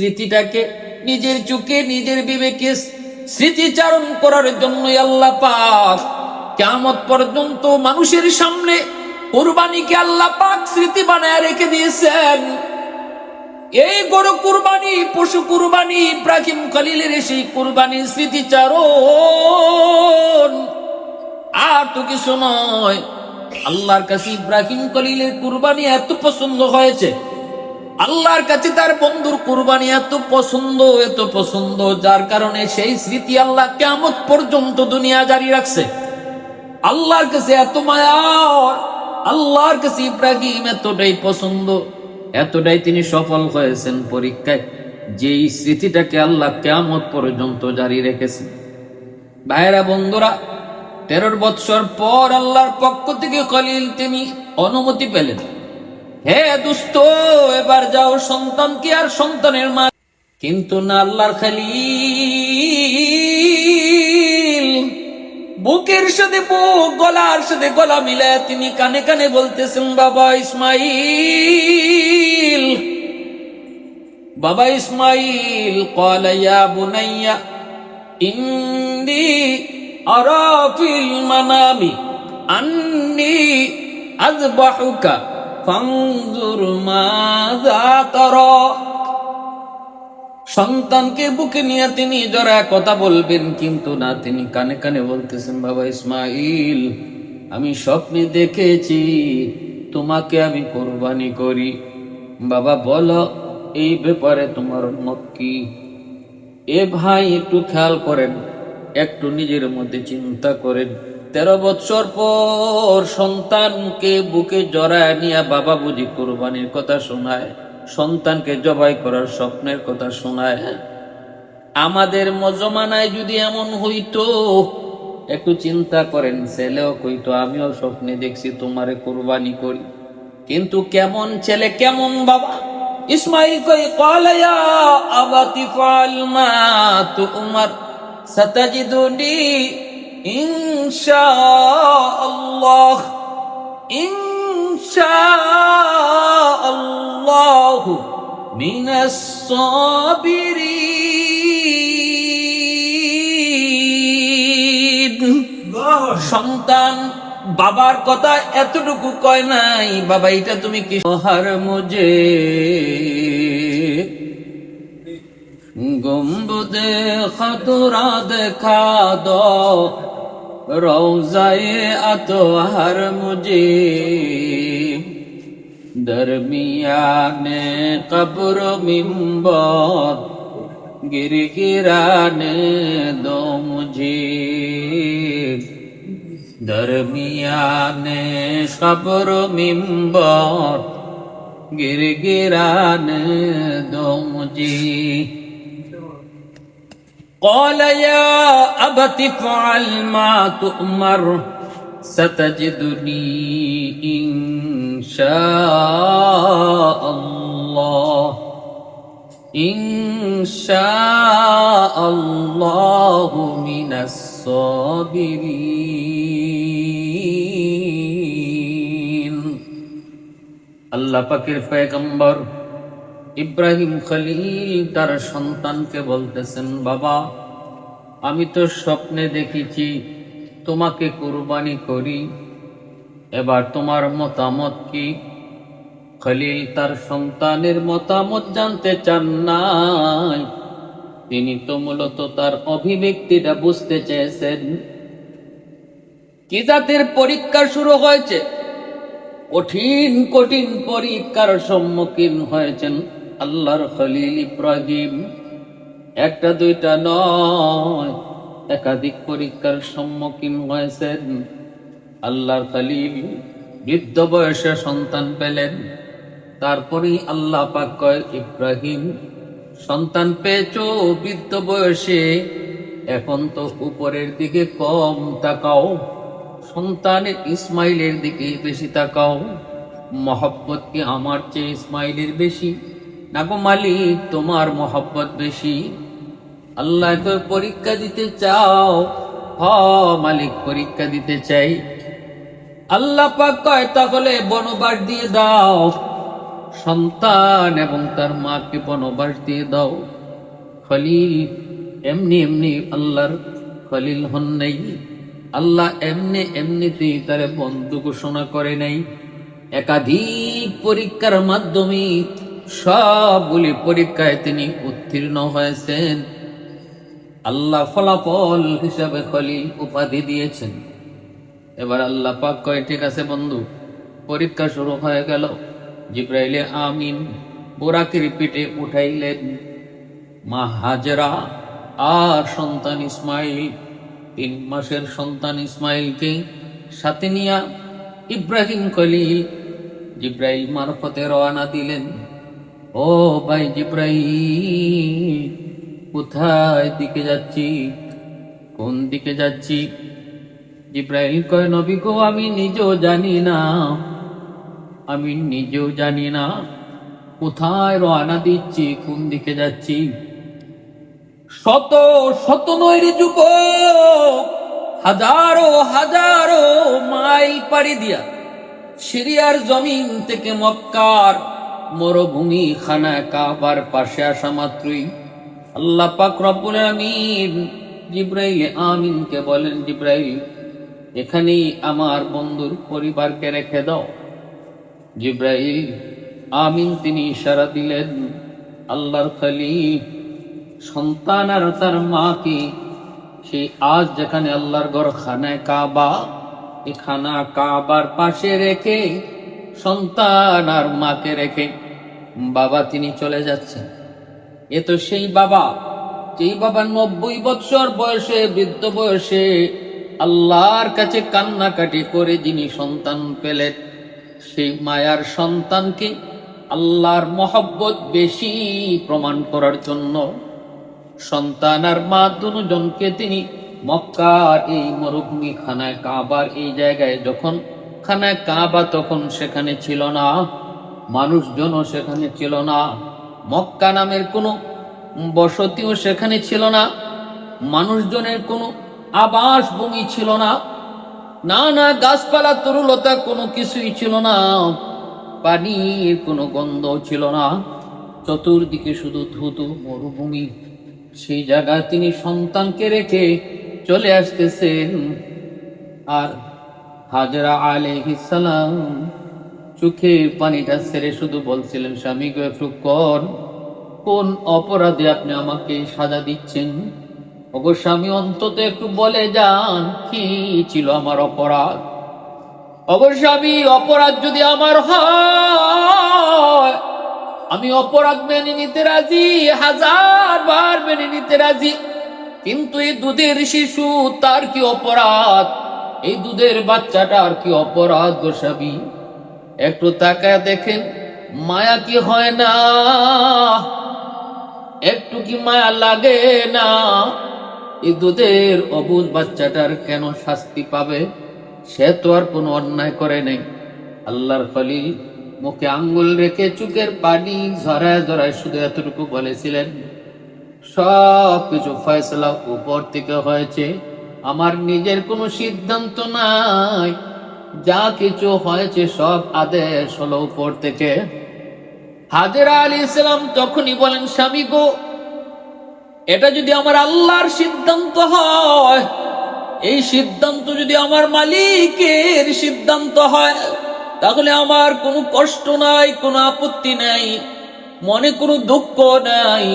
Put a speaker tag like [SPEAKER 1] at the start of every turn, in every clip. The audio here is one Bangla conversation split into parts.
[SPEAKER 1] স্মৃতিটাকে নিজের চোখে নিজের বিবেকে স্মৃতিচারণ করার জন্যই আল্লাহ পাক কিয়ামত পর্যন্ত মানুষের সামনে কুরবানিকে আল্লাহ পাক স্মৃতি বানায় রেখে দিয়েছেন। এই গরু কুরবানি, পশু কুরবানি, ইব্রাহিম খলিলের সেই কুরবানির স্মৃতিচারণ আর তো কিছু নয়। আল্লাহর কাছে ইব্রাহিম খলিলের কুরবানি এত পছন্দ হয়েছে, আল্লাহর কাছে তার বন্ধুর কুরবানি এত পছন্দ, যার কারণে সেই স্মৃতি আল্লাহ কিয়ামত পর্যন্ত দুনিয়া জারি রাখছে। আল্লাহর কাছে এত মায়া, আল্লাহর কাছে ইব্রাহিম এতটাই পছন্দ, এতটাই তিনি সফল হয়েছেন পরীক্ষায়, যেই স্মৃতিটাকে আল্লাহ কিয়ামত পর্যন্ত জারি রেখেছে। ভাইরা বন্ধুরা, 13 বৎসর পর আল্লাহর পক্ষ থেকে খলিল তিনি অনুমতি পেলেন, হে দোস্ত এবার যাও সন্তানকে আর সন্তানের মা। কিন্তু না, আল্লাহর খলিল বুকের সাথে বুক, গলার সাথে গলা মিলায় তিনি কানে কানে বলতেছেন, বাবা ইসমাইল, বাবা ইসমাইল। ক্বালা ইয়া বুনাইয়া ইন্নী আরা ফিল মানামি আন্নী আযবাহুকা ফানজুর মাযা তারা। সন্তানকে বুকে নিয়ে তিনি জোরে কথা বলবেন, কিন্তু না, তিনি কানে কানে বলতেছেন, বাবা ইসমাইল, আমি স্বপ্নে দেখেছি তোমাকে আমি কুরবানি করি। বাবা বলো এই ব্যাপারে তোমার মত কি? এ ভাই একটু খেয়াল করেন, একটু নিজের মধ্যে চিন্তা করেন। 13 বৎসর পর সন্তানকে বুকে জড়ায় নিয়ে বাবা বুঝি কুরবানির কথা শোনায়, সন্তানকে জবাই করার স্বপ্নের কথা শোনায়। আমাদের জমানায় যদি এমন হইতো, একটু চিন্তা করেন, ছেলেও কইতো আমিও স্বপ্নে দেখছি তোমারে কুরবানি করি। কিন্তু কেমন ছেলে, কেমন বাবা। ইসমাইল কই, ক্বালা ইয়া আবাতি ফাল মা তুমার সাতাজিদুনি ইনশাআল্লাহ ইনশাআল্লাহু মিনাস সাবিরিন। সন্তান বাবার কথা এতটুকু কয় নাই, বাবা এটা তুমি কি হার মুঝে গুম্বদে খতরা দেখা দো রওজায়ে আতহার মুঝে দরমিয়ানে কবর মিম্বর गिरगिराने दो मुझे दरमियाने कब्र मिंबर गिरगिराने दो मुझे। قال يا أبت افعل ما تؤمر ستجدني إن شاء الله ইনশাআল্লাহু মিনাস সাবিরিন। আল্লাহ পাকের পয়গম্বর ইব্রাহিম খলিল তার সন্তানকে বলতেছেন, বাবা আমি তো স্বপ্নে দেখেছি তোমাকে কুরবানি করি, এবার তোমার মতামত কি? খলিল তার সন্তানের মতামত জানতে চান নাই, তিনি তো মূলত তার অভিব্যক্তিটা বুঝতে চেয়েছেন। কি জাতের পরীক্ষা শুরু হয়েছে, কঠিন কঠিন পরীক্ষার সম্মুখীন হয়েছেন আল্লাহর খলিল ইব্রাহিম। একটা দুইটা নয়, একাধিক পরীক্ষার সম্মুখীন হয়েছেন। আল্লাহর খলিল বৃদ্ধ বয়সে সন্তান পেলেন, তারপরেই আল্লাহ পাক কয়, ইব্রাহিম সন্তান পেয়েছো বৃদ্ধ বয়সে, এখন তো উপরের দিকে কম তাকাও, সন্তানের ইসমাইলের দিকে বেশি তাকাও। মহব্বত কি আমার চেয়ে ইসমাইলের বেশি, না গো মালিক তোমার মহব্বত বেশি? আল্লাহকে পরীক্ষা দিতে চাও? হ মালিক, পরীক্ষা দিতে চাই। আল্লাহ পাক কয়, তাহলে বনবাস দিয়ে দাও, সন্তান এবং তার মাকে বনবাস দিয়ে দাও। খলিল এমনি এমনি আল্লাহর খলিল হন নাই, আল্লাহ এমনি এমনিতেই তার বন্ধু ঘোষণা করে নাই। একাধিক পরীক্ষার মাধ্যমে সবগুলি পরীক্ষায় তিনি উত্তীর্ণ হয়েছেন। আল্লাহ ফলাফল হিসাবে খলিল উপাধি দিয়েছেন। এবার আল্লাহ পাক কয়, ঠিক আছে বন্ধু, পরীক্ষা শুরু হয়ে গেল। জিব্রাইলে আমিন বোরাকের পিঠে উঠাইলেন মা হাজেরা আর সন্তান ইসমাইল, 3 মাসের সন্তান ইসমাইলকে সাথে নিয়া ইব্রাহিম খলিল জিব্রাইল মারফতে রওনা দিলেন। ও ভাই জিব্রাইল, কোথায় দিকে যাচ্ছি, কোন দিকে যাচ্ছি? জিব্রাইল কয়, নবী গো, আমি নিজেও জানি না, আমি নিজেও জানি না কোথায় রওনা দিচ্ছি, কোন দিকে যাচ্ছি। শত শত নয় রে যুবক, হাজারো হাজারো মাইল পাড়ি দিয়া সিরিয়ার জমিন থেকে মক্কার মরুভূমি খানা কাবার পাশে আসা মাত্রই আল্লাহ পাক রব্বুল আমিন জিব্রাইল আমিনকে বলেন, জিব্রাইল, এখানেই আমার বন্ধুর পরিবারকে রেখে দাও। জিব্রাইল আমিন তিনি ইশারা দিলেন। আল্লাহর খলিল সন্তান আর তার মাকে সেই আজ যেখানে আল্লাহর ঘর খানায় কাবা, এই খানা কাবার পাশে রেখে সন্তান আর মাকে রেখে বাবা তিনি চলে যাচ্ছেন। এ তো সেই বাবা, যেই বাবা 90 বছর বয়সে, বৃদ্ধ বয়সে আল্লাহর কাছে কান্নাকাটি করে যিনি সন্তান পেলেন, সেই মায়ার সন্তানকে আল্লাহর মহব্বত বেশি প্রমাণ করার জন্য সন্তান আর মা দুজনকে তিনি মক্কার এই মরুভূমি খানায় কাবার এই জায়গায়, যখন খানায় কাবা তখন সেখানে ছিল না, মানুষজনও সেখানে ছিল না, মক্কা নামের কোনো বসতিও সেখানে ছিল না, মানুষজনের কোনো আবাস ভূমি ছিল না, না না গাছপালা তরুলতা কোনো কিছুই ছিল না, পানির কোনো গন্ধ ছিল না, চতুর্দিকে শুধু ধুধু মরুভূমি। সেই জায়গায় তিনি সন্তানকে রেখে চলে আসতেছেন। আর হাজরা আলাইহিস সালাম চোখের পানিটা ছেড়ে শুধু বলছিলেন, স্বামী গো, একটু কোন অপরাধে আপনি আমাকে সাজা দিচ্ছেন? ওগো স্বামী, অন্তত একটু বলে যান কি ছিল আমার অপরাধ। ওগো স্বামী, অপরাধ যদি আমার হয় আমি অপরাধ মেনে নিতে রাজি, 1000 বার মেনে নিতে রাজি, কিন্তু এই দুধের শিশু তার কি অপরাধ? এই দুধের বাচ্চাটার কি অপরাধ গো স্বামী? একটু তাকায় দেখেন, মায়া কি হয় না? একটু কি মায়া লাগে না? এই দুধের অবুঝ বাচ্চাটার কেন শাস্তি পাবে? সে তো আর কোনো অন্যায় করে নাই। আল্লাহর খলিল মুখে আঙ্গুল রেখে চোখের পানি ঝরায় ঝরায় শুধু এতটুকু বলেছিলেন, সব কিছু ফয়সালা উপর থেকে হয়েছে, আমার নিজের কোনো সিদ্ধান্ত নাই, যা কিছু হয়েছে সব আদেশ হলো উপর থেকে। হাজেরা আলাইহিস সালাম তখনই বলেন, স্বামী গো, এটা যদি আমার আল্লাহর সিদ্ধান্ত হয়, এই সিদ্ধান্ত যদি আমার মালিকের সিদ্ধান্ত হয়, তাহলে আমার কোনো কষ্ট নাই, কোনো আপত্তি নাই, মনে কোনো দুঃখ নাই।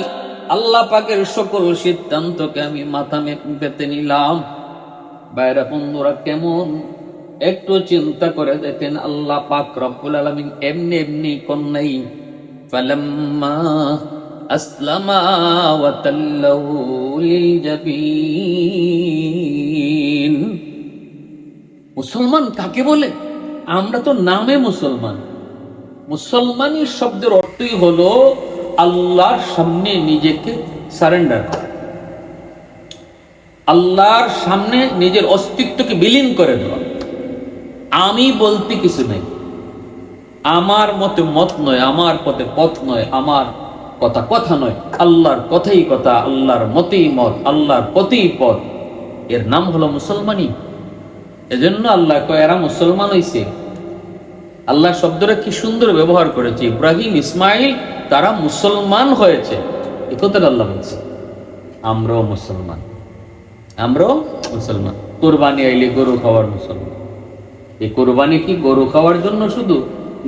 [SPEAKER 1] আল্লাহ পাকের সকল সিদ্ধান্তকে আমি মাথা পেতে নিলাম। বাইরা বন্ধুরা, কেমন একটু চিন্তা করে দেখেন, আল্লাহ পাক রব্বুল আলামিন এমনি এমনি কোন নাই, ফালাম্মা আসলামা ওয়া তাল্লাহু লিল জাবিন। মুসলমান কাকে বলে? আমরা তো নামে মুসলমান। মুসলমানের শব্দের অর্থই হলো আল্লাহর সামনে নিজেকে সারেন্ডার করা, আল্লাহর সামনে নিজের অস্তিত্বকে বিলীন করে দেওয়া। আমি বলতে কিছু নেই, আমার মতে মত নয়, আমার পথে পথ নয়, আমার কথা কথা নয়, আল্লাহর কথাই কথা, আল্লাহর মতেই মত, আল্লাহর পথেই পথ। এর নাম হলো মুসলমানি। এজন্য আল্লাহ কয়, এরা মুসলমান হইছে। আল্লাহ শব্দটা কি সুন্দর ব্যবহার করেছে, ইব্রাহিম ইসমাইল তারা মুসলমান হয়েছে, এ কথাটা আল্লাহ বলছে। আমরাও মুসলমান, আমরাও মুসলমান। কোরবানি আইলে গরু খাওয়ার মুসলমান। এই কোরবানি কি গরু খাওয়ার জন্য, শুধু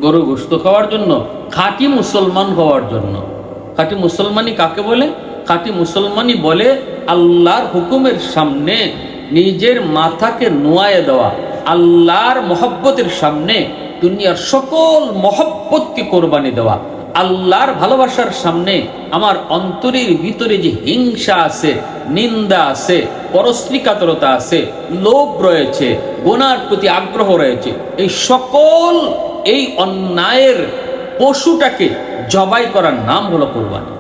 [SPEAKER 1] গরু গোশত খাওয়ার জন্য? খাঁটি মুসলমান হওয়ার জন্য। খাঁটি মুসলমানই কাকে বলে? খাঁটি মুসলমানই বলে আল্লাহর হুকুমের সামনে নিজের মাথাকে নোয়ায়ে দেওয়া, আল্লাহর মহব্বতের সামনে দুনিয়ার সকল মহব্বতকে কোরবানি দেওয়া, আল্লাহর ভালোবাসার সামনে আমার অন্তরের ভিতরে যে হিংসা আছে, নিন্দা আছে, পরশ্রীকাতরতা আছে, লোভ রয়েছে, গুনার প্রতি আগ্রহ রয়েছে, এই সকল এই অন্যায়ের পশুটাকে জবাই করার নাম হলো কোরবানি।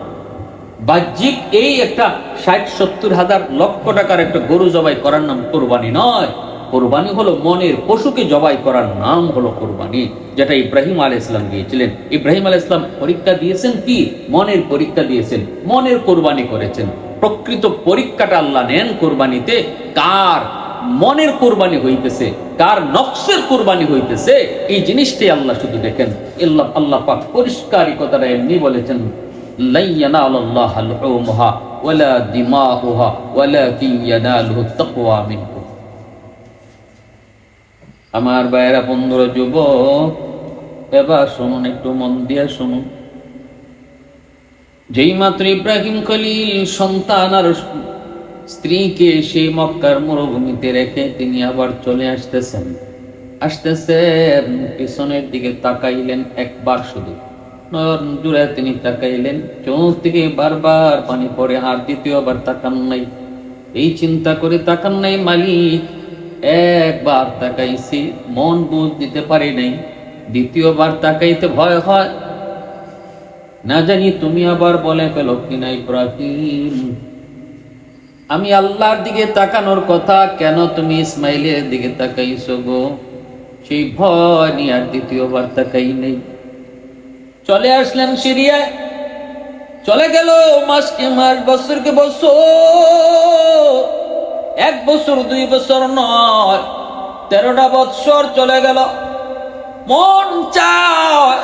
[SPEAKER 1] বাহ্যিক এই একটা ৬০-৭০ হাজার লক্ষ টাকার একটা গরু জবাই করার নাম কোরবানি নয়। কোরবানি হলো মনের পশুকে জবাই করার নাম হলো কোরবানি, যেটা ইব্রাহিম আলাইহিস সালাম দিয়েছিলেন। ইব্রাহিম আলাইহিস সালাম পরীক্ষা দিয়েছেন কি? মনের পরীক্ষা দিয়েছেন, মনের কোরবানি করেছেন। প্রকৃত পরীক্ষাটা আল্লাহ নেন কোরবানিতে। কার মনের কোরবানি হইতেছে, কার নফসের কোরবানি হইতেছে, এই জিনিসটাই আল্লাহ শুধু দেখেন। আল্লাহ পাক পরিষ্কারই কথাটা এমনি বলেছেন, লা ইয়ানালাল্লাহু লুহুমুহা ওয়ালা দিমাউহা ওয়ালাকিন ইয়ানালুহু তাকওয়া মিনকুম। আমার ভাইয়েরা, বন্ধুরা, যুবক, এবার শুনুন, একটু মন দিয়ে শুনুন। যেই মাত্র ইব্রাহিম খলিল সন্তান আর স্ত্রীকে সেই মক্কার মরুভূমিতে রেখে তিনি আবার চলে আসতেছেন, পিছনের দিকে তাকাইলেন একবার, শুধু জুড়ে তিনি তাকাইলেন, চোখ থেকে বারবার পানি পড়ে, আর দ্বিতীয়বার তাকান নাই। এই চিন্তা করে তাকান নাই, মালিক একবার তাকাইছি, মন বুঝ দিতে পারি নাই, দ্বিতীয়বার তাকাইতে ভয় হয়, না জানি তুমি আবার বলে ফেলো কিনা ইব্রাহিম, আমি আল্লাহর দিকে তাকানোর কথা, কেন তুমি ইসমাইলের দিকে তাকাইছো গো? সেই ভয় নিয়ে আর দ্বিতীয়বার তাকাই নেই। চলে আসলেন সিরিয়ায়, চলে গেল মাসকে মাস, বছরকে বছর, 1 বছর 2 বছর নয়, 13টা বছর চলে গেল। মন চায়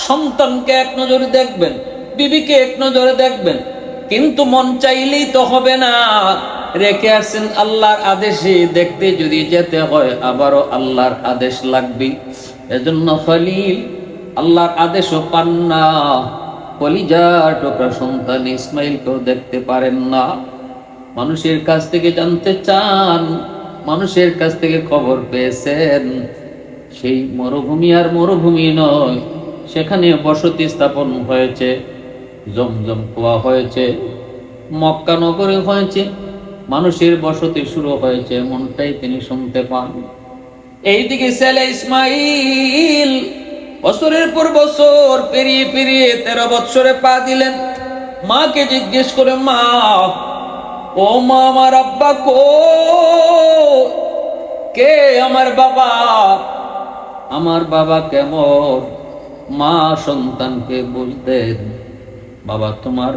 [SPEAKER 1] সন্তানকে এক নজরে দেখবেন, বিবিকে এক নজরে দেখবেন, কিন্তু মন চাইলেই তো হবে না। রেখে আসেন আল্লাহর আদেশে, দেখতে যদি যেতে হয় আবারও আল্লাহর আদেশ লাগবে। এজন্য খলিল আল্লাহর আদেশও পান না, কলিজার টুকরা সন্তান ইসমাইলকেও দেখতে পারেন না। মানুষের কাছ থেকে জানতে চান, মানুষের কাছ থেকে খবর পেয়েছেন, সেই মরুভূমি আর মরুভূমি নয়, সেখানে বসতি স্থাপন হয়েছে, জমজম কুয়া হয়েছে, মক্কা নগরে হয়েছে, মানুষের বসতি শুরু হয়েছে, এমনটাই তিনি শুনতে পান। এইদিকে ছেলে ইসমাইল বছরের পর বছর পেরিয়ে পেরিয়ে 13 বছরে পা দিলেন। মাকে জিজ্ঞেস করে, মা, ও মা, আমার আব্বা কো? কে আমার বাবা? আমার বাবা কেমন? মা সন্তানকে বলতেন, বাবা, তোমার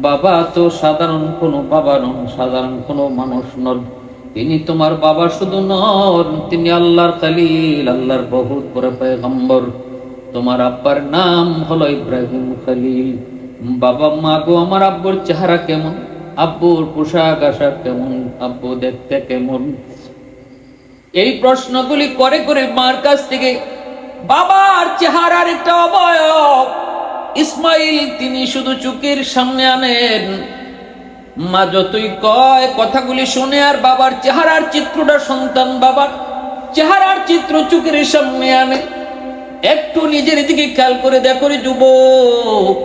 [SPEAKER 1] বাবা তো সাধারণ কোনো বাবা নন, সাধারণ কোনো মানুষ নন, তিনি তোমার বাবা শুধু নন, তিনি আল্লাহর খলিল, আল্লাহর বহুত বড় পয়গম্বর। তোমার আব্বার নাম হলো ইব্রাহিম খলিল। বাবা, মা গো, আমার আব্বুর চেহারা কেমন? আব্বুর পোশাক আশাক কেমন? আব্বু দেখতে কেমন? এই প্রশ্নগুলি করে করে মার কাছ থেকে বাবার চেহারার একটা অবয়ব ইসমাইল তিনি শুধু চোখের সামনে আনেন। মা যতই কয় কথাগুলি শুনে আর বাবার চেহারার চিত্রটা সন্তান বাবার চেহারার চিত্র চোখের সামনে আনে। একটু নিজের দিকে খেয়াল করে দেখো রে যুবক,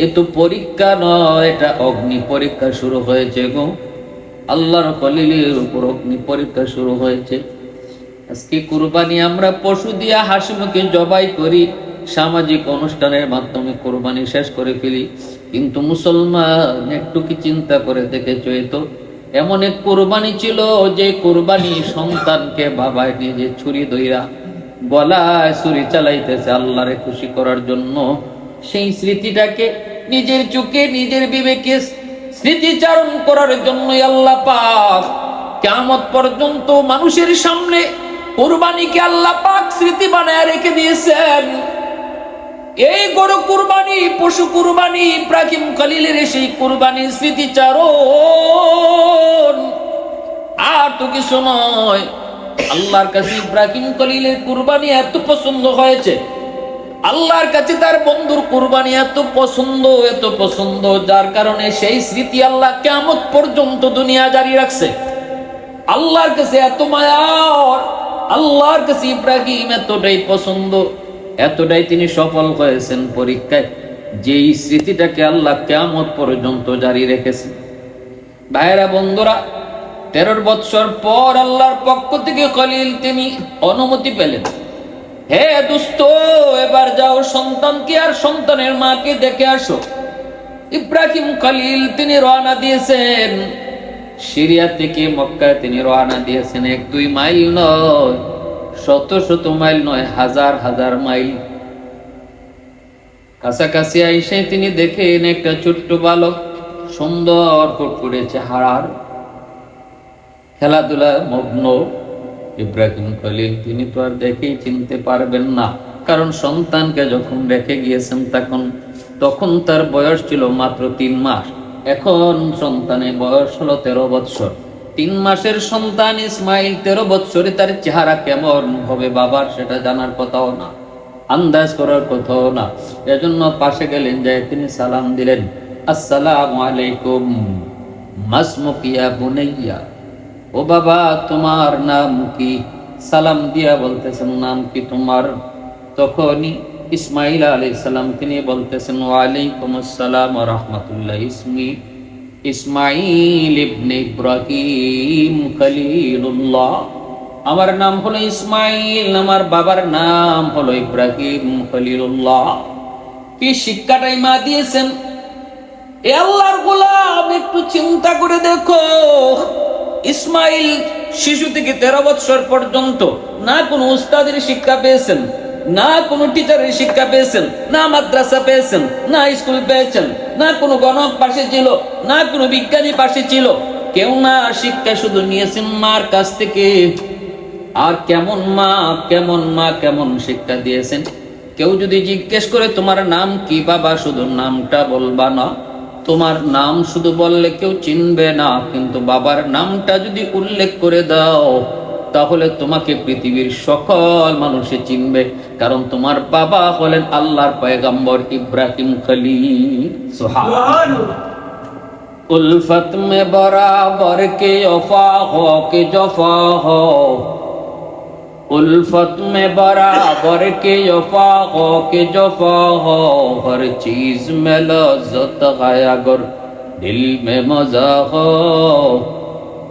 [SPEAKER 1] এ তো পরীক্ষা নয়, এটা অগ্নি পরীক্ষা শুরু হয়েছে গো। আল্লাহর খলিলের উপর অগ্নি পরীক্ষা শুরু হয়েছে। আজকে কুরবানি আমরা পশু দিয়া হাসি মুখে জবাই করি, সামাজিক অনুষ্ঠানের মাধ্যমে কুরবানি শেষ করে ফেলি, কিন্তু মুসলমান একটু কি চিন্তা করে দেখেছো? তো এমন এক কুরবানি ছিল যে কুরবানি সন্তানকে বাবায় নিজে ছুরি ধইরা গলায় ছুরি চালাইতেছে আল্লাহরে খুশি করার জন্য। সেই স্মৃতিটাকে নিজের চোখে নিজের বিবেকে স্মৃতিচারণ করার জন্য আল্লাহ পাক কিয়ামত পর্যন্ত মানুষের সামনে কুরবানিকে আল্লাহ পাক স্মৃতি বানায় রেখে দিয়েছেন। এই গরু কুরবানি, পশু কুরবানি, ইব্রাহিম খলিলের সেই কুরবানি স্মৃতিচারণ আর তো কিছু নয়। আল্লাহর কাছে ইব্রাহিম খলিলের কুরবানি এত পছন্দ হয়েছে, আল্লাহর কাছে তার বন্ধুর কুরবানি এত পছন্দ, যার কারণে সেই স্মৃতি আল্লাহ কিয়ামত পর্যন্ত দুনিয়া জারি রাখছে। আল্লাহর কাছে এত মায়া, আল্লাহর কাছে ইব্রাহিম এতটাই পছন্দ, এতটাই তিনি সফল হয়েছেন পরীক্ষায়, যেই স্মৃতিটাকে আল্লাহ কিয়ামত পর্যন্ত জারি রেখেছে। ভাইরা বন্ধুরা, 13 বছর পর আল্লাহর পক্ষ থেকে খলিল তিনি অনুমতি পেলেন, হে দোস্ত, এবার যাও সন্তানকে আর সন্তানের মাকে দেখে আসো। ইব্রাহিম খলিল তিনি রওনা দিয়েছেন সিরিয়া থেকে মক্কায়, তিনি রওনা দিয়েছেন 1-2 মাইল নয়, শত মাইল নয়, হাজার মাইল। কাছাকাছি আইসে তিনি দেখেন একটা ছোট্ট বালক, সুন্দর ফুটফুটে চেহারার, খেলাধুলা মগ্ন। ইব্রাহিম খলিল তিনি তো আর দেখেই চিনতে পারবেন না, কারণ সন্তানকে যখন রেখে গিয়েছেন তখন তার বয়স ছিল মাত্র 3 মাস। এখন সন্তানের বয়স হলো 13 বছর। 3 মাসের সন্তান ইসমাইল 13 বছরে তার চেহারা কেমন হবে বাবার সেটা জানার কথাও না, আন্দাজ করার কথাও না। এজন্য পাশে গেলেন, যায় তিনি সালাম দিলেন, আসসালামু আলাইকুম মাসমুকিয়া বুনাইয়া, ও বাবা তোমার নাম কি? সালাম দিয়া বলতেছেন, নাম কি তোমার? তখনই ইসমাইল আলাইহিস সালাম তিনি বলতেছেন, ওয়ালাইকুম আসসালাম ওয়া রাহমাতুল্লাহ, ইসমি ইসমাইল ইবনে ইব্রাহিম খলিলুল্লাহ, আমার নাম হলো ইসমাইল, আমার বাবার নাম হলো ইব্রাহিম খলিলুল্লাহ। কি শিক্ষাটাই মা দিয়েছেন! এ আল্লাহর গোলাম, একটু চিন্তা করে দেখো, ইসমাইল শিশু থেকে 13 বছর পর্যন্ত না কোনো উস্তাদের শিক্ষা পেয়েছেন, না কোনো টিচারের শিক্ষা পেয়েছেন, না মাদ্রাসা পেয়েছেন, না স্কুল পেয়েছেন, না কোনো গণক পাশে ছিল, না কোনো বিজ্ঞানী পাশে ছিল, কেউ না। শিক্ষা শুধু নিয়েছেন মার কাছ থেকে। আর কেমন মা কেমন শিক্ষা দিয়েছেন! কেউ যদি জিজ্ঞেস করে তোমার নাম কি, বাবা শুধু নামটা বলবা না, তোমার নাম শুধু বললে কেউ চিনবে না, কিন্তু বাবার নামটা যদি উল্লেখ করে দাও তাহলে তোমাকে পৃথিবীর সকল মানুষে চিনবে, কারণ তোমার বাবা হলেন আল্লাহর পয়গম্বর ইব্রাহিম খলিল। সুবহানাল্লাহ। উলফত মে বরাবর কে ওফা হো কে জফা হো, उल्फत में बराबर के वफा हो के जफा हो, हर चीज में लज्जत है अगर दिल में मजा हो,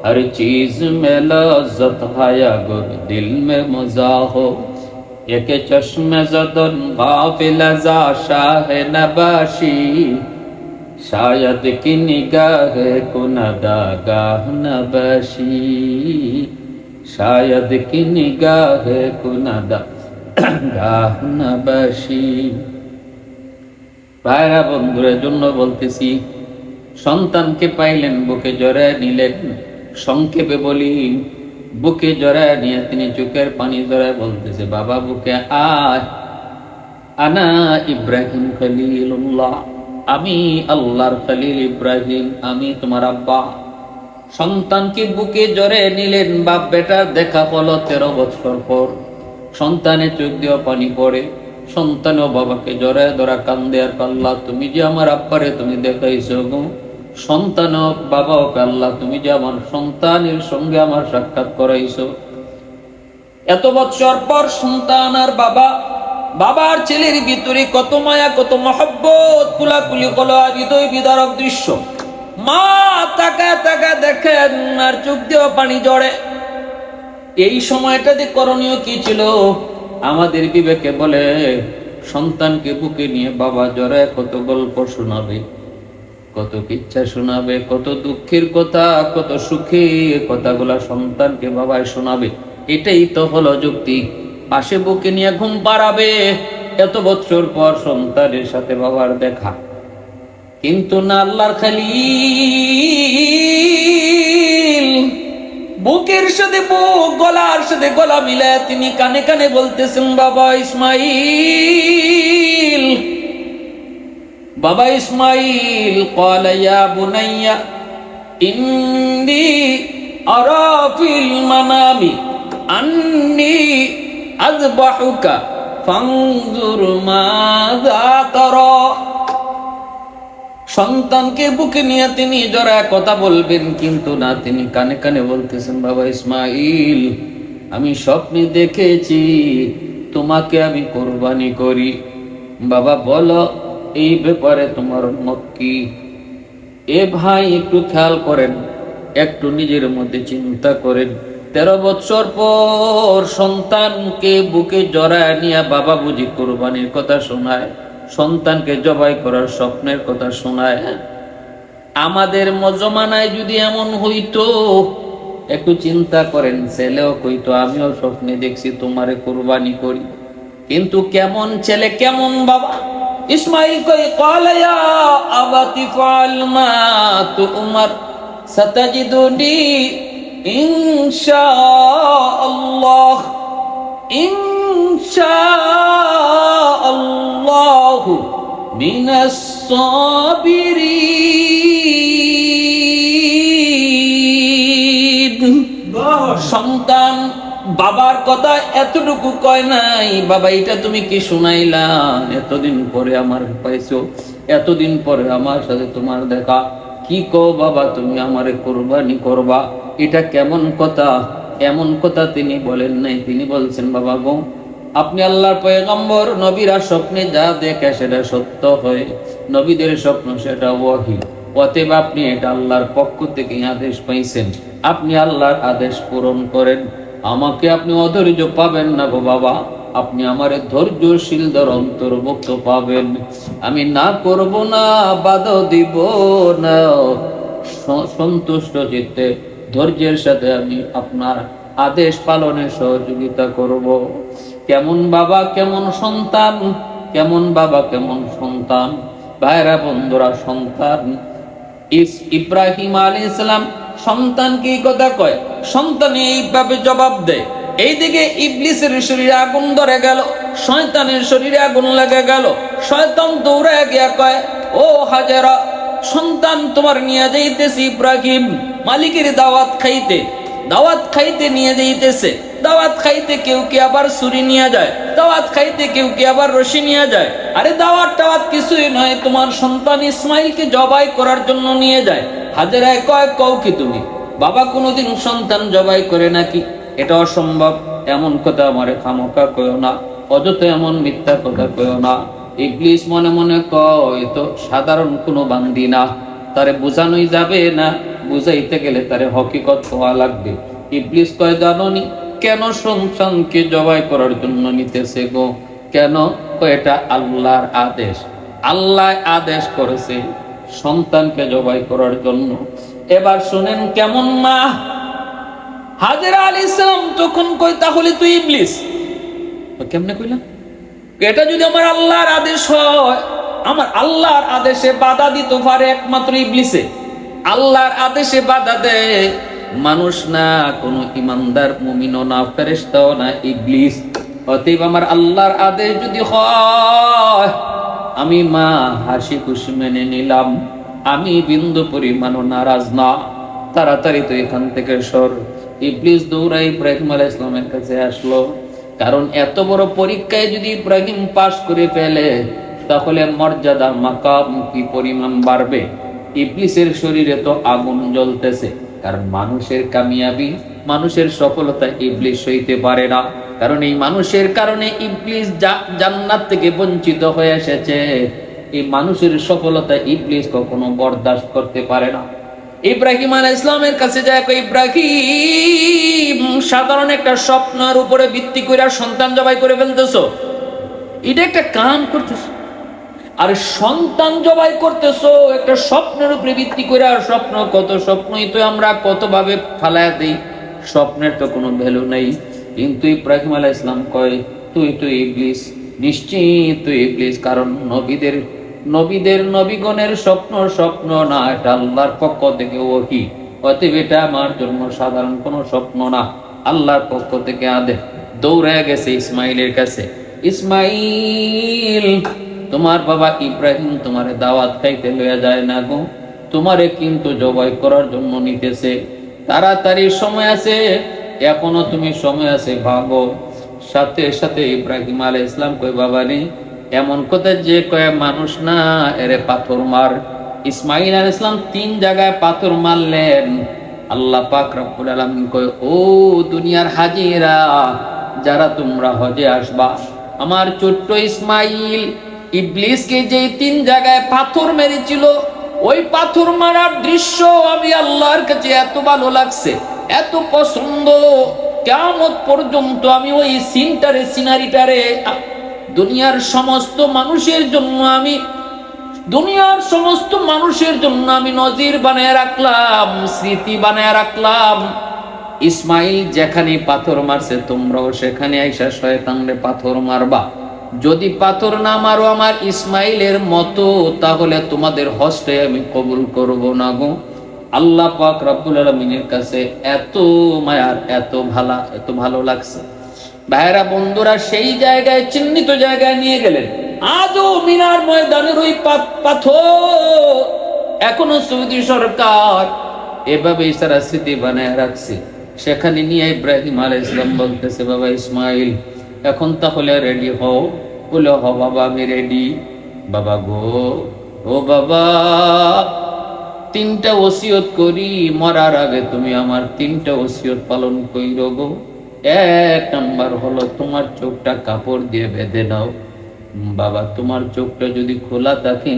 [SPEAKER 1] हर चीज में लज्जत है अगर दिल में मजा हो, एक चश्मे ज़दन गाफिल ज़ा शाह नबाशी, शायद की निगाह कुनदा गाह नबाशी, शायद की निगाह कुनदा गाह नबाशी। ভাইরা বন্ধুদের জন্য বলতেছি, সন্তানকে পাইলেন, বুকে জড়ায় নিলেন। সংক্ষেপে বলি, বুকে জড়ায় নিয়ে তিনি চোখের পানি জড়ায় বলতেছে, বাবা বুকে আয়, আনা ইব্রাহিম খলিলুল্লাহ, আমি আল্লাহর খলিল ইব্রাহিম, আমি তোমার আব্বা। সন্তানকে বুকে জড়ে নিলেন। বাপ বেটার দেখা হলো 13 বছর পর। সন্তানের চোখ দিয়ে পানি পড়ে, সন্তানও বাবাকে জড়ায় ধরা কান্দে, আর আল্লাহ তুমি যে আমার আব্বারে তুমি দেখাইছো গো। সন্তানও বাবাও, আল্লাহ তুমি যে আমার সন্তানের সঙ্গে আমার সাক্ষাৎ করাইছো। এত বছর পর সন্তান আর বাবার ছেলের ভিতরে কত মায়া, কত মহব্বত, কুলাকুলি হলো, আর হৃদয় বিদারক দৃশ্য। মা তাকা দেখেন আর চোখ দিয়ে পানি জড়ে। এই সময়টাতে করণীয় কি ছিল? আমাদের বিবেকে বলে, সন্তানকে বুকে নিয়ে বাবা জড়ায় কত গল্প শোনাবে, কত কিচ্ছা শোনাবে, কত দুঃখের কথা, কত সুখের কথাগুলা সন্তানকে বাবায় শোনাবে। এটাই তো হলো যুক্তি। পাশে বুকে নিয়ে ঘুম পাড়াবে। এত বছর পর সন্তানের সাথে বাবার দেখা, কিন্তু না, আল্লাহর খলিল বুকের সাথে বুক, গলার সাথে গলা মিলায় তিনি কানে কানে বলতেছেন, বাবা ইসমাইল, বাবা ইসমাইল। ক্বালা ইয়া বুনাইয়া ইন্নী আরা ফিল মানামি আন্নী আযবাহুকা ফানজুর মাযা তারা। সন্তানকে বুকে নিয়ে তিনি জড়ায় কথা বলবেন, কিন্তু না, তিনি কানে কানে বলতেছেন, বাবা ইসমাইল, আমি স্বপ্নে দেখেছি তোমাকে আমি কোরবানি করি। বাবা বলো, এই ব্যাপারে তোমার মত কি? এ ভাই একটু খেয়াল করেন, একটু নিজের মধ্যে চিন্তা করেন। 13 বছর পর সন্তানকে বুকে জড়ায় নিয়ে বাবা বুঝি কোরবানির কথা শোনায়, সন্তানকে জবাই করার স্বপ্নের কথা শোনায়। আমাদের জমানায় যদি এমন হইতো, একটু চিন্তা করেন, ছেলেও কইতো আমিও স্বপ্নে দেখছি তোমারে কোরবানি করি। কিন্তু কেমন ছেলে, কেমন বাবা। ইসমাইল কই, ক্বালা ইয়া আবাতি ফাল মা তুমার সাতাজিদুনি ইনশাআল্লাহ ইনশাআল্লাহু মিনাস সাবিরিন। সন্তান বাবার কথা এতটুকু কয় নাই, বাবা এটা তুমি কি শুনাইলা? এতদিন পরে আমার পাইছো, এতদিন পরে আমার সাথে তোমার দেখা, কি কও বাবা তুমি আমারে কোরবানি করবা? এটা কেমন কথা? এমন কথা তিনি বলেন নাই। তিনি বলছেন, বাবা গো, আপনি আল্লাহর পয়গম্বর, নবীরা স্বপ্নে যা দেখে সেটা সত্য হয়, নবীদের স্বপ্ন সেটা ওয়াহী। অতএব আপনি এটা আল্লাহর পক্ষ থেকে আদেশ পাইছেন, আপনি আল্লাহর আদেশ পূরণ করেন। আমাকে আপনি অধৈর্য পাবেন না গো বাবা, আপনি আমার ধৈর্যশীলদের অন্তর্ভুক্ত পাবেন। আমি না করব না, বাধা দিব না, সন্তুষ্ট চিত্তে ধৈর্যের সাথে আমি আপনার আদেশ পালনে সহযোগিতা করব। কেমন বাবা কেমন সন্তান, কেমন বাবা কেমন সন্তান। ভাইরা বন্ধুরা, সন্তান ইব্রাহিম আলাইহিস সালাম সন্তানকে এই কথা কয়, সন্তান এইভাবে জবাব দেয়। এইদিকে ইবলিসের শরীরে আগুন ধরে গেল, শয়তানের শরীরে আগুন লেগে গেল। শয়তান দৌড়ে গিয়া কয়, ও হাজেরা, সন্তান তোমার নিয়ে যাইতেছি ইব্রাহিম মালিকের দাওয়াত খাইতে, দাওয়াত খাইতে নিয়ে যাইতেছে। দাওয়াত খাইতে কেউ কি আবার ছুরি নিয়ে যায়, দাওয়াত খাইতে কেউ কি আবার রশি নিয়ে যায়। আরে দাওয়াত টাওয়াত কিছুই নয়, তোমার সন্তান ইসমাইলকে জবাই করার জন্য নিয়ে যায়। হাজেরায় কয়, কও কি তুমি? বাবা কোনোদিন সন্তান জবাই করে নাকি? এটা অসম্ভব। এমন কথা আমারে খামোকা কইও না, অযথা এমন মিথ্যা কথা কইও না। ইবলিস মনে মনে কয়, তো সাধারণ কোনো বান্দি না, তারে বোঝানোই যাবে না, বুঝাইতে গেলে তারে হকিকত হওয়া লাগবে। ইবলিস কয়, জানোনি কেন সন্তানকে জবাই করার জন্য নিতেছে গো? কেন? এটা আল্লাহর আদেশ, আল্লাহ আদেশ করেছে সন্তানকে জবাই করার জন্য। এবার শুনেন কেমন মা। হাজেরা আলাইহিস সালাম তখন কই, তাহলে তুই ইবলিস? কেমনে কইলাম? এটা যদি আমার আল্লাহর আদেশ হয়, আমার আল্লাহর আদেশে বাধা দিতে পারে একমাত্র ইবলিসে। আল্লাহর আদেশে বাধা দেয় মানুষ না, কোন ইমানদার মুমিনও না, ফেরেশতাও না, ইবলিস। অতএব আমার আল্লাহর আদেশ যদি হয়, আমি মা হাসি খুশি মেনে নিলাম, আমি বিন্দু পরিমাণও নারাজ না। তাড়াতাড়ি তো এখান থেকে সর। ইবলিস দৌড়াই ইব্রাহিম আলাইহিস সালামের কাছে আসলো, কারণ এত বড় পরীক্ষায় যদি ইব্রাহিম পাস করে ফেলে, তাহলে মর্যাদা মাকাম কি পরিমাণ বাড়বে। ইবলিসের শরীরে তো আগুন জ্বলতেছে, কারণ মানুষের কামিয়াবি, মানুষের সফলতা ইবলিস সইতে পারে না। কারণ এই মানুষের কারণে ইবলিস জান্নাত থেকে বঞ্চিত হয়ে এসেছে। এই মানুষের সফলতা ইবলিস কখনো বরদাস্ত করতে পারে না। ইব্রাহিম আলাইহিস সালামের কাছে যায়, ইব্রাহিম, সাধারণ একটা স্বপ্নের উপরে ভিত্তি করে সন্তান জবাই করে ফেলতেছো, এটা একটা কাম করতেছো। আর সন্তান জবাই করতেছো একটা স্বপ্নের উপরে ভিত্তি করে। আর স্বপ্ন, কত স্বপ্নই তো আমরা কত ভাবে ফালায়া দেই, স্বপ্নের তো কোনো ভ্যালু নেই। কিন্তু ইব্রাহিম আলাইহিস সালাম কয়, তুই তো ইবলিস, নিশ্চিত তুই ইবলিস। কারণ নবীগণের স্বপ্ন স্বপ্ন না, এটা আল্লাহর পক্ষ থেকে ওহী। অতএব এটা আমার জন্য সাধারণ কোনো স্বপ্ন না, আল্লাহর পক্ষ থেকে আদেশ। দৌড়ে গেছে ইসমাইলের কাছে, ইসমাইল তোমার বাবা ইব্রাহিম তোমারে দাওয়াত খাইতে লইয়া যায় না গো, তোমারে কিন্তু জবাই করার জন্য নিতেছে, তাড়াতাড়ি সময় আছে, এখনো তুমি সময় আছে, ভাগো। সাথে সাথে ইব্রাহিম আলাইহিস সালাম কই বাবা রে, এমন কথা যে কয় মানুষ না, এরে পাথর মার। ইসমাইল আলাইহিস সালাম 3 জায়গায় পাথর মারলেন। আল্লাহ পাক রব্বুল আলামিন কয়, ও দুনিয়ার হাজিরা, যারা তোমরা হজে আসবা, আমার ছোট্ট ইসমাইল ইবলিসকে যে 3 জায়গায় পাথর মেরেছিল, ওই পাথর মারার দৃশ্য আমি আল্লাহর কাছে এত ভালো লাগছে, এত পছন্দ, কিয়ামত পর্যন্ত আমি ওই সিনারিটারে দুনিয়ার সমস্ত মানুষের জন্য আমি নজির বানায় রাখলাম, স্মৃতি বানায় রাখলাম। ইসমাইল যেখানে পাথর মারছে, তোমরাও সেখানে আইসা শয়তানরে পাথর মারবা। যদি পাথর না মারো আমার ইসমাইলের মতো, তাহলে তোমাদের হজটা আমি কবুল করব না গো। আল্লাহ পাক রব্বুল আলামিনের কাছে এত মায়ার, এত ভালো লাগছে। ভাইরা বন্ধুরা, সেই জায়গায়, চিহ্নিত জায়গায় নিয়ে গেলেন। আজও মিনার ময়দানের ওই পাথর এখনো সৌদি সরকার এভাবে ইসারা স্মৃতি বানায় রাখছে। সেখানে নিয়ে ইব্রাহিম আলাইহিস সালাম বলতেছে, বাবা ইসমাইল এখন তাহলে রেডি হও। বলে, হ বাবা আমি রেডি। বাবা গো, ও বাবা, 3টা ওসিয়ত করি, মরার আগে তুমি আমার 3টা ওসিয়ত পালন কইরো গো। 1 নাম্বার হলো তোমার চোখটা কাপড় দিয়ে বেঁধে নাও। বাবা তোমার চোখটা যদি খোলা থাকে,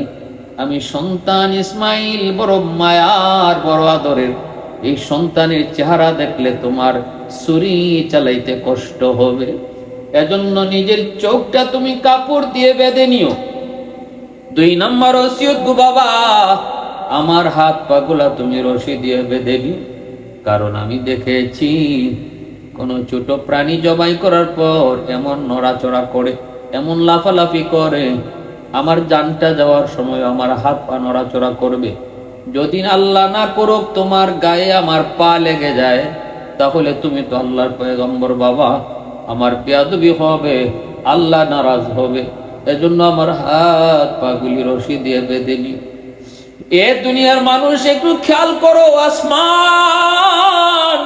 [SPEAKER 1] আমি সন্তান ইসমাইল বড় মায়ার, বড় আদরের, এই সন্তানের চেহারা দেখলে তোমার ছুরি চালাইতে কষ্ট হবে, এজন্য নিজের চোখটা তুমি কাপড় দিয়ে বেঁধে নিও। 2 নাম্বার ওসিয়ত গো বাবা, আমার হাত পাগুলা তুমি রশি দিয়ে বেঁধে দিও, কারণ আমি দেখেছি কোন ছোট প্রাণী জবাই করার পর এমন নড়াচড়া করে, এমন লাফালাফি করে, আমার জানটা যাওয়ার সময় আমার হাত পা নড়াচড়া করবে। যদি আল্লাহ না করুক তোমার গায়ে আমার পা লেগে যায়, তাহলে তুমি তো আল্লাহর পয়গম্বর বাবা, আমার বেয়াদবি হবে, আল্লাহ নারাজ হবে। এজন্য আমার হাত পা গুলি রশি দিয়ে বেঁধে নি। এ দুনিয়ার মানুষ একটু খেয়াল করো, আসমান,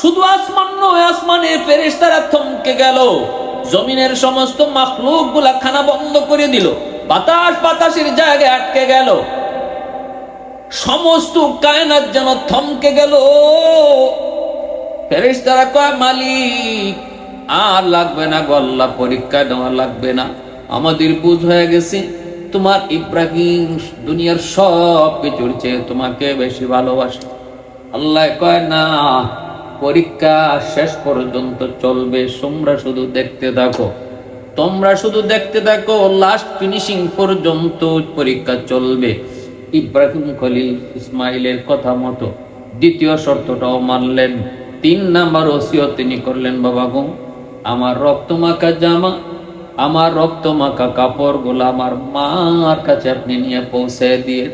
[SPEAKER 1] শুধু আসমান নয়, আসমানের ফেরেশতারা থমকে গেল, জমিনের সমস্ত মাখলুক গুলা খানা বন্ধ করে দিল, বাতাসের জায়গায় আটকে গেল, সমস্ত কায়নাত যেন থমকে গেল। ফেরেশতারা কয়, মালিক আর লাগবে না গো, আল্লাহ পরীক্ষা নেওয়া লাগবে না, আমাদের বুঝ হয়ে গেছে তোমার ইব্রাহিম দুনিয়ার সব কিছুর চেয়ে তোমাকে বেশি ভালোবাসে। আল্লাহ কয়, না, পরীক্ষা শেষ পর্যন্ত চলবে, তোমরা শুধু দেখতে থাকো, লাস্ট ফিনিশিং পর্যন্ত পরীক্ষা চলবে। ইব্রাহিম খলিল ইসমাইলের কথা মতো 2য় শর্তটাও মানলেন। 3 নাম্বার ওসিয়ত তিনি করলেন, বাবা গো, আমার রক্তমাখা জামা, আমার রক্তমাখা কাপড় গুলা আমার মার কাছে আপনি নিয়ে পৌঁছে দিয়ে,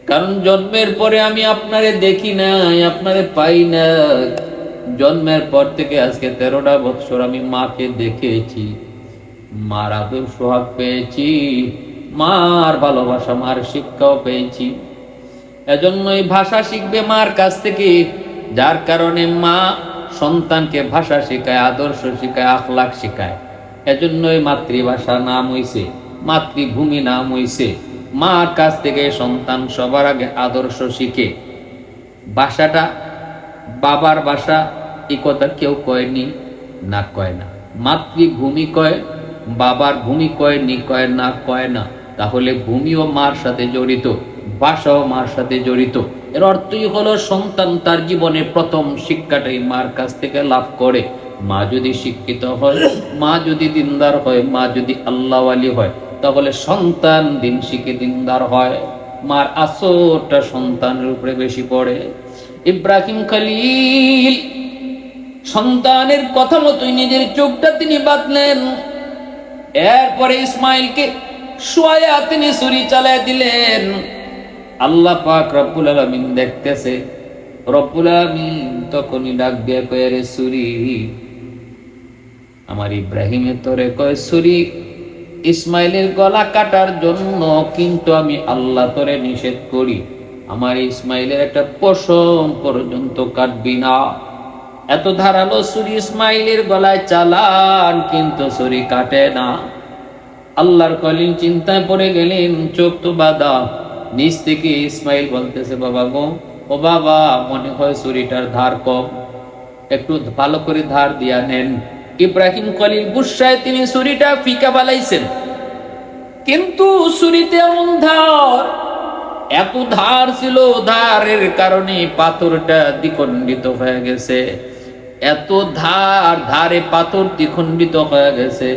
[SPEAKER 1] কারণ জন্মের পরে আমি আপনারে দেখি নাই, আপনারে পাই না। জন্মের পর থেকে আজকে 13টা বছর আমি মাকে দেখেছি, মার আদর সোহাগ পেয়েছি, মার ভালোবাসা, মার শিক্ষাও পেয়েছি। এজন্যই ভাষা শিখবে মার কাছ থেকে, যার কারণে মা সন্তানকে ভাষা শেখায়, আদর্শ শেখায়, আখলাক শেখায়। এজন্যই মাতৃভাষা নাম হইছে, মাতৃভূমি নাম হইছে। মার কাছ থেকে সন্তান সবার আগে আদর্শ শিখে। ভাষাটা বাবার ভাষা, এই কথা কেউ কয়নি, না কয় না। মাতৃভূমি কয়, বাবার ভূমি কয় নি, কয় না, কয় না। তাহলে ভূমিও মার সাথে জড়িত, ভাষাও মার সাথে জড়িত। এর অর্থই হলো সন্তান তার জীবনে প্রথম শিক্ষাটাই মার কাছ থেকে লাভ করে। মা যদি শিক্ষিত হয়, মা যদি দিনদার হয়, মা যদি আল্লাহওয়ালি হয়, তাহলে সন্তান দিন শিখে দিনদার হয়। মার আসরটা সন্তানের উপরে বেশি পড়ে। ইব্রাহিম খলিল সন্তানের কথা মতোই নিজের চোখটা তিনি বাঁধলেন। এরপরে ইসমাইলকে শুয়ায়া তিনি ছুরি চালায় দিলেন। আল্লাহ পাক রব্বুল আলামিন দেখতেছে। রব্বুল আলামিন তখনই ডাক দিয়ে কয়, রে ছুরি, আমার ইব্রাহিমের তোরে কয় ছুরি ইসমাইলের গলা কাটার জন্য, কিন্তু আমি আল্লাহ তোরে নিষেধ করি, আমার ইসমাইলের একটা পশম পর্যন্ত কাটবি না। এত ধারালো ছুরি ইসমাইলের গলায় চালান, কিন্তু ছুরি কাটে না। আল্লাহর খলিল চিন্তায় পড়ে গেলেন, চোখ তো বাঁধা। নিচ থেকে ইসমাইল বলতেছে, বাবা গো, ও বাবা, মনে হয় ছুরিটার ধার কম, একটু ভালো করে ধার দিয়া নেন। ইব্রাহিম খলিল গুসায় তিনি ছুরিটা ফিকা বালাইছেন, কিন্তু ছুরিতে এমন ধার, এত ধার ছিল, ধারের কারণে পাথরটা দ্বিখণ্ডিত হয়ে গেছে। এত ধার, ধারে পাথর দ্বিখণ্ডিত হয়ে গেছে।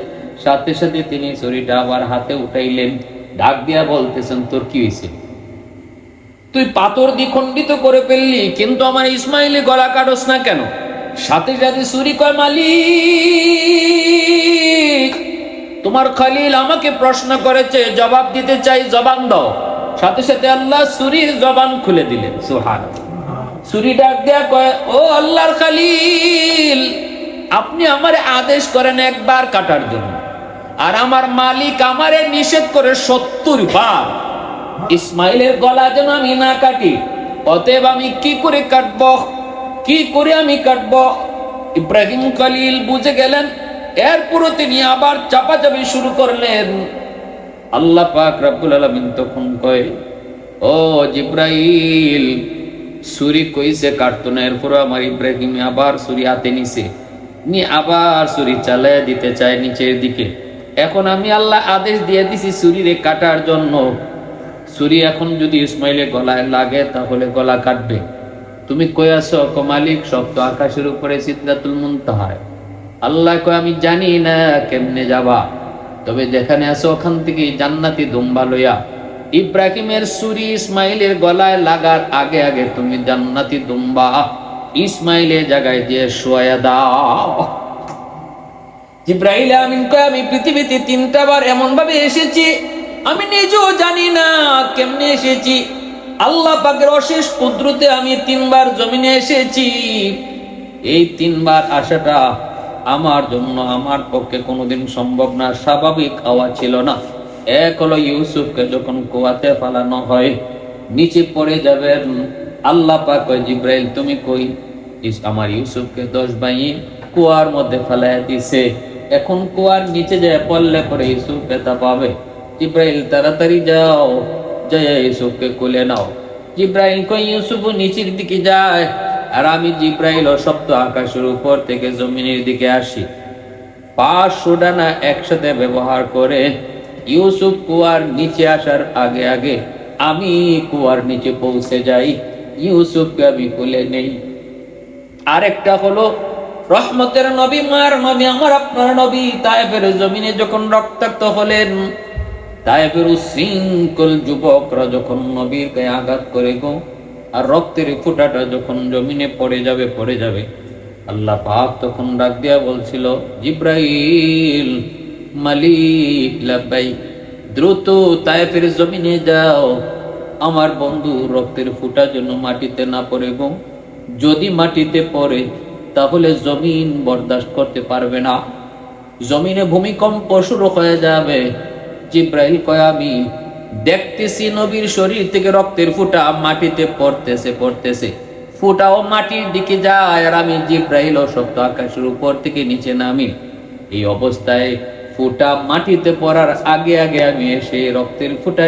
[SPEAKER 1] সাথে সাথে তিনি ছুরিটা আবার হাতে উঠাইলেন, ডাক দিয়া বলতেছেন, তোর কি হয়েছে? তুই পাথর দ্বিখণ্ডিত করে ফেললি, কিন্তু আমার ইসমাইলে গলা কাটস না কেন? সাথে সাথে ছুরি কয়, মালিক, তোমার খলিল আমাকে প্রশ্ন করেছে, জবাব দিতে চাই, জবান দাও। সাথে সাথে আল্লাহ ছুরির জবান খুলে দিলেন। সুবহানাল্লাহ। ছুরি ডাক দেয়া কয়, ও আল্লাহর খলিল, আপনি আমারে আদেশ করেন একবার কাটার জন্য, আর আমার মালিক আমারে নিষেধ করে 70 বার ইসমাইলের গলা যেন আমি না কাটি। অতএব আমি কি করে কাটব, কি করে আমি কাটব? ইব্রাহিম খলিল বুঝে গেলেন। এরপরও তিনি আবার চাপাচাপি শুরু করলেন। আল্লাহ পাক রব্বুল আলামিন তখন কয়, ও জিব্রাইল, ছুরি কইছে কাটতো না, এরপর আমার ইব্রাহিম আবার ছুরি হাতে নিছে, আবার ছুরি চালায় দিতে চায় নিচের দিকে। এখন আমি আল্লাহ আদেশ দিয়ে দিছি ছুরিরে কাটার জন্য। ছুরি এখন যদি ইসমাইলের গলায় লাগে তাহলে গলা কাটবে। তুমি কই আছো? মালিক, সব তো আকাশের উপরে সিদরাতুল মুনতাহায়। আল্লাহ কয়, আমি জানি না কেমনে যাবা, তবে যেখানে আছো ওখান থেকে জান্নাতি দুম্বা লইয়া ইব্রাহিমের ছুরি ইসমাইলের গলায় লাগার আগে আগে তুমি জান্নাতি দুম্বা ইসমাইলের জায়গায় দিয়ে শোয়া দাও। জিব্রাইল আমিন কয়, আমি পৃথিবীতে 3টা বার এমন ভাবে এসেছি, আমি নিজেও জানি না কেমনে এসেছি। আল্লাহ পাকের অশেষ কুদরতে আমি 3 বার জমিনে এসেছি। এই 3 বার আসাটা আমার জন্য, আমার পক্ষে কোনোদিন সম্ভব না, স্বাভাবিক হওয়া ছিল না। এক হলো ইউসুফকে যখন কুয়াতে ফালানো হয়, নিচে পড়ে যাবেন। আল্লাহ পাক কয়, জিব্রাইল তুমি কই? আমার ইউসুফকে 10 ভাই কুয়ার মধ্যে ফেলাইয়া দিছে, এখন কুয়ার নিচে যায় পড়লে পরে ইউসুফ ব্যথা পাবে। জিব্রাইল তাড়াতাড়ি যাও, যায় ইউসুফকে কোলে নাও। জিব্রাইল কই ইউসুফ নিচের দিকে যায়, আর আমি জিব্রাইল সপ্ত আকাশের উপর থেকে জমিনের দিকে আসি। 500 ডানা একসাথে ব্যবহার করে ইউসুফ কুয়ার নিচে আসার আগে আগে আমি কুয়ার নিচে পৌঁছে যাই, ইউসুফকে আমি কোলে নেই। আরেকটা হলো রহমতের নবী, মার নবী, আমার আপনার নবী তায়েফের জমিনে যখন রক্তাক্ত হলেন, তায়েফের উশৃঙ্খল যুবকরা যখন নবীর গায়ে আঘাত করে গো, আর রক্তের ফোঁটাটা যখন জমিনে পড়ে যাবে, আল্লাহ পাক তখন ডাক দিয়া বলছিল, জিব্রাইল, মালিক লাব্বাইক, দ্রুত তায়েফের জমিনে যাও, আমার বন্ধু রক্তের ফোঁটা যেন মাটিতে না পড়ে গো। যদি মাটিতে পড়ে তাহলে জমিন বরদাস্ত করতে পারবে না, জমিনে ভূমিকম্প শুরু হয়ে যাবে। জিব্রাইল কয়, আমি দেখতেছি নবীর শরীর থেকে রক্তের ফোঁটা মাটিতে পড়তেছে, ফোঁটাও মাটির দিকে যায়, আর আমি জিব্রাইল সপ্ত আকাশের উপর থেকে নিচে নামি। এই অবস্থায় ফোঁটা মাটিতে পড়ার আগে আগে আমি এসে রক্তের ফোঁটা